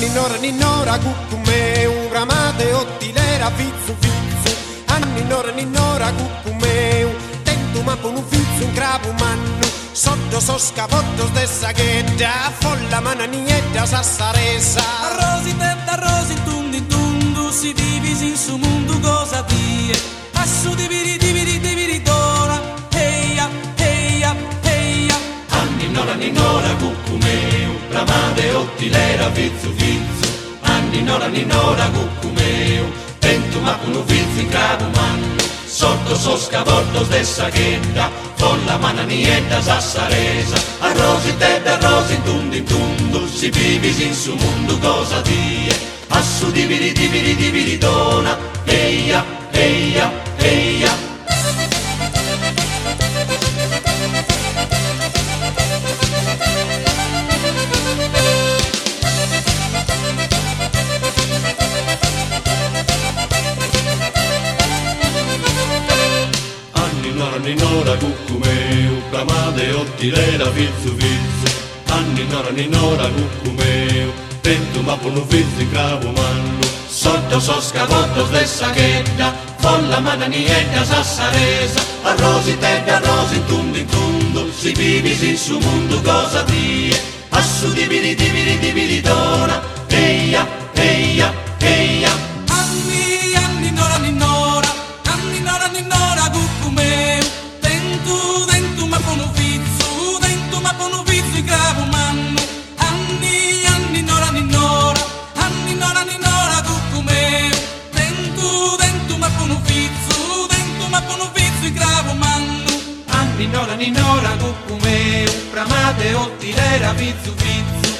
Ninnora cuccumeu, ramate ottilera fizzu fizzu. Ninnora cuccumeu, tentu ma con un fizzu in crapu mannu. Sotto so scavotto stessa ghetta, folla mananietta sassaresa. Arrosi tundi tundu, si divisi in su mondo cosa die. Assu dividi dora, heia, heia, heia. Ninnora cuccumeu, ramate ottilera fizzu fizzu. Ninnora cuccumeu, tentu ma con un fizzu in crapu mannu. Sotto so scavotto stessa ghetta, folla mananietta sassaresa. Arrosi tundi tundu, si vivisi in su mondo cosa die. Assu dividi dona, eia, eia, eia. Ninnora cuccumeu, ramate ottilera fizzu fizzu. Ninnora cuccumeu, tentu ma con un fizzu in capo mannu. Sotto so scavotto stessa ghetta, folla mananietta sassaresa. Arrosi tundi tundu, si vivisi in su mondo cosa die. Assu dividi dona, eia, eia, eia. Ninnora cuccumeu, tentu ma con un fizzu in crapu mannu. Ninnora cuccumeu, tentu ma con un fizzu in crapu mannu. Ninnora cuccumeu, ramate ottilera fizzu fizzu.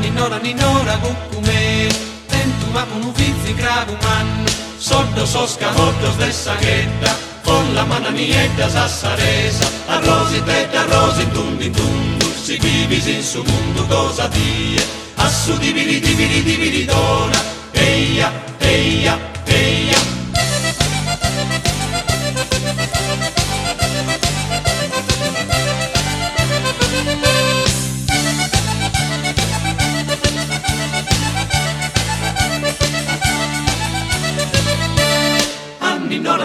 Ninnora cuccumeu, tentu ma con un fizzu in crapu mannu. Sotto so scavotto stessa ghetta, folla mananietta sassaresa. Arrosi tundi tundu, si vivisi in su mondo cosa die. Assu dividi dona, eia, eia, eia.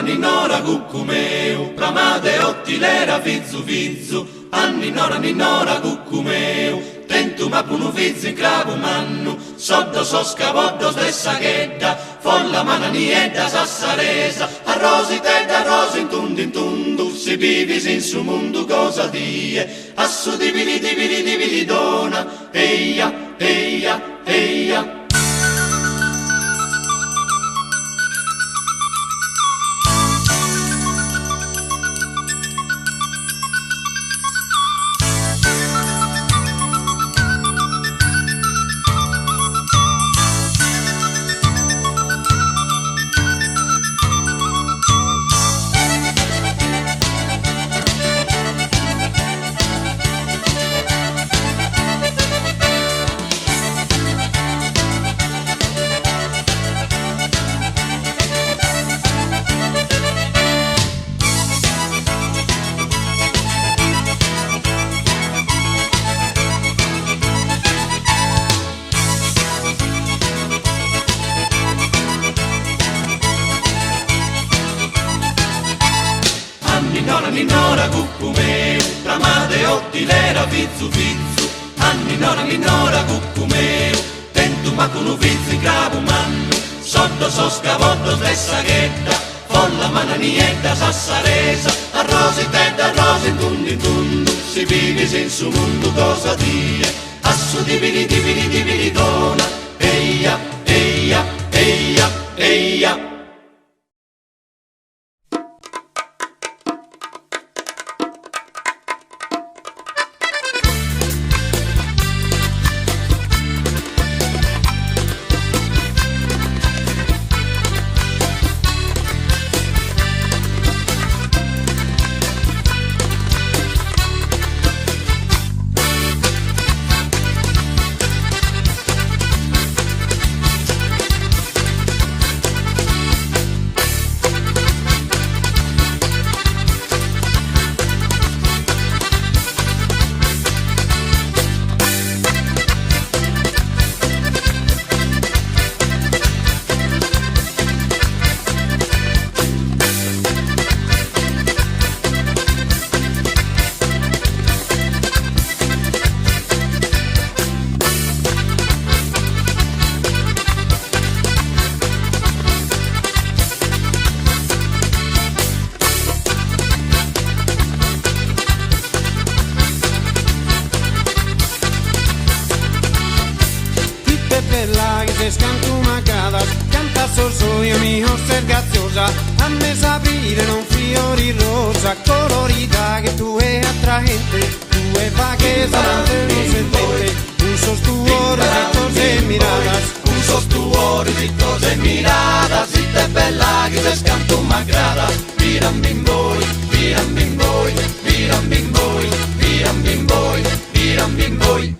Ninnora cuccumeu, ramate ottilera fizzu fizzu. Ninnora cuccumeu, tentu ma con un fizzu in crapu mannu. Sotto so scavotto stessa ghetta, folla mananietta sassaresa. Arrosi tundi tundu, si vivisi in su mondo cosa die. Assu dividi dona, eia, eia, eia. Ninnora cuccumeu, ramate ottilera fizzu fizzu. Ninnora cuccumeu, tentu ma con un fizzu in capu mannu. Sotto so scavotto stessa ghetta, folla mananietta sassaresa. Arrosi tundi tundu, si vivisi in su mondo cosa die. Assu dividi dona, eia, eia, eia, eia. soio mio ser graziosa, a me sapere non fiori rosa, colorita che tu è attraente, tu è vache salante non sentente, un sostuore di cose miradas, un sostuore di cose miradas, si te bella che se scanto m'aggrada, viram bim boy, viram bim boy, viram bim boy, viram bim boy, viram bim boy.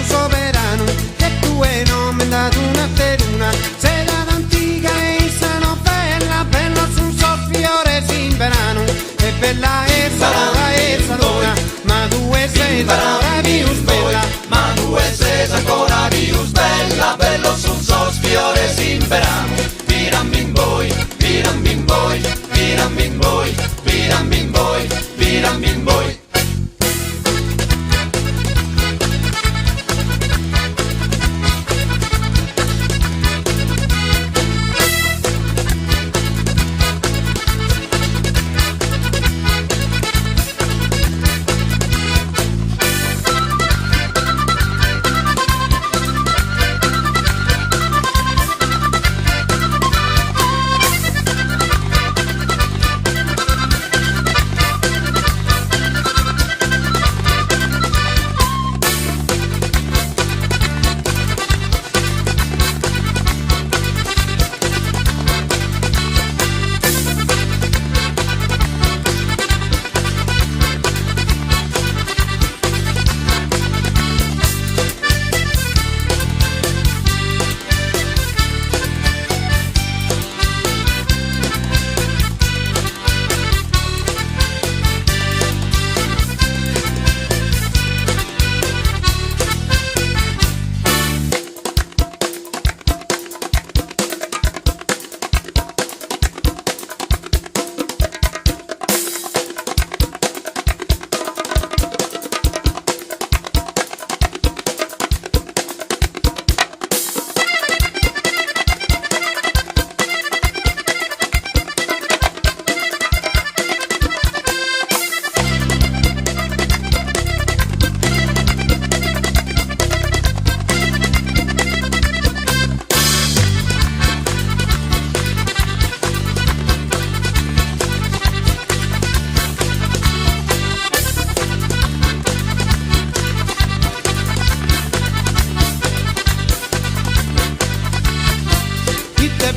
Soberano, che tu è nome dato una teruna, sei da antica e sano bella, bella su un soffiore simberano, e bella e salona, ma tu e sei ancora più bella, ma tu e sei ancora più bella, bello su un soffiore simberano, viram bim boy, viram bim boy, viram bim boy, viram bim boy, viram bim boy.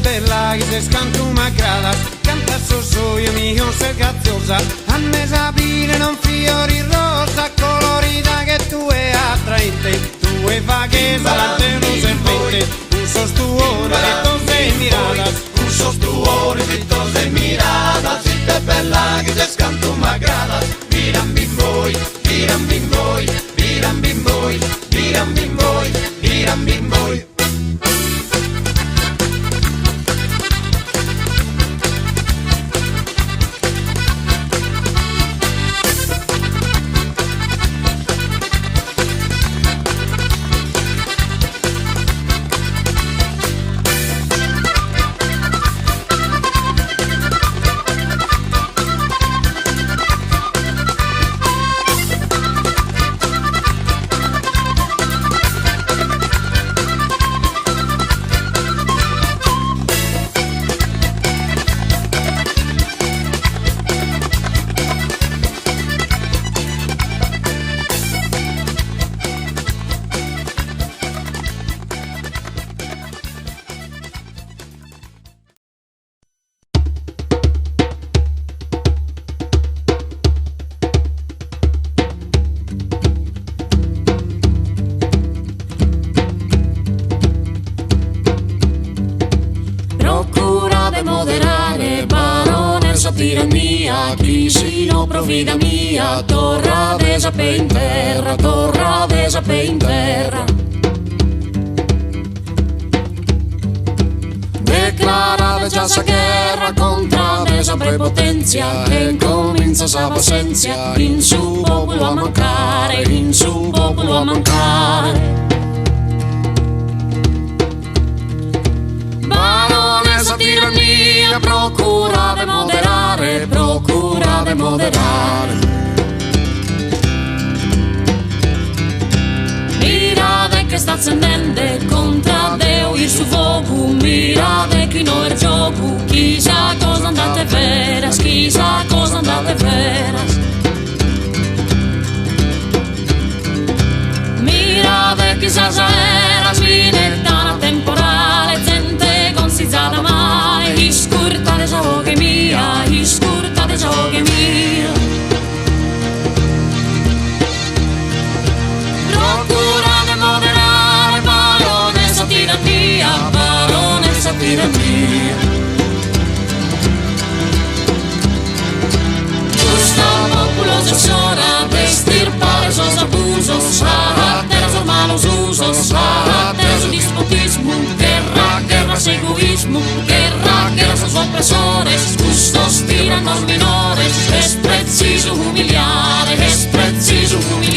bella che se scanto m'aggrada, canta soio mio ser graziosa, a me sapere non fiori rosa, colorita che tu è attraente, tu è vaghe salante non serpente, un sostuone di cose miradas, un sostuone di cose miradas, si te bella che se scanto m'aggrada, viram bim boy, viram bim boy, viram bim boy, viram bim boy, viram bim boy. tirannia, chi si no provvida mia, torra desa pe in terra, torra desa pe in terra. Declarava già sa guerra contra desa prepotenzia, che comincia sa pazienza, in su popolo a mancare, in su popolo a mancare. Baronessa tirannia, procurave moderare, procurave moderare. Mirate che sta accendendo contra Deo il suo fuoco, mirate che non è gioco, chissà cosa andate veras, chissà cosa andate veras. Mirate chissà se era svinetana temporale, gente consigliata mai, iscurtate gioche mia, iscurtate gioche mia. Procurate moderare, baronessa tirannia, baronessa tirannia. Giusta populosa sora, destirpare sos abusos, caratteres malos usos, caratteres despotismo, guerra egoísmo, guerra sos opresores, justos tiranos menores, es preciso humillar, es preciso humillar.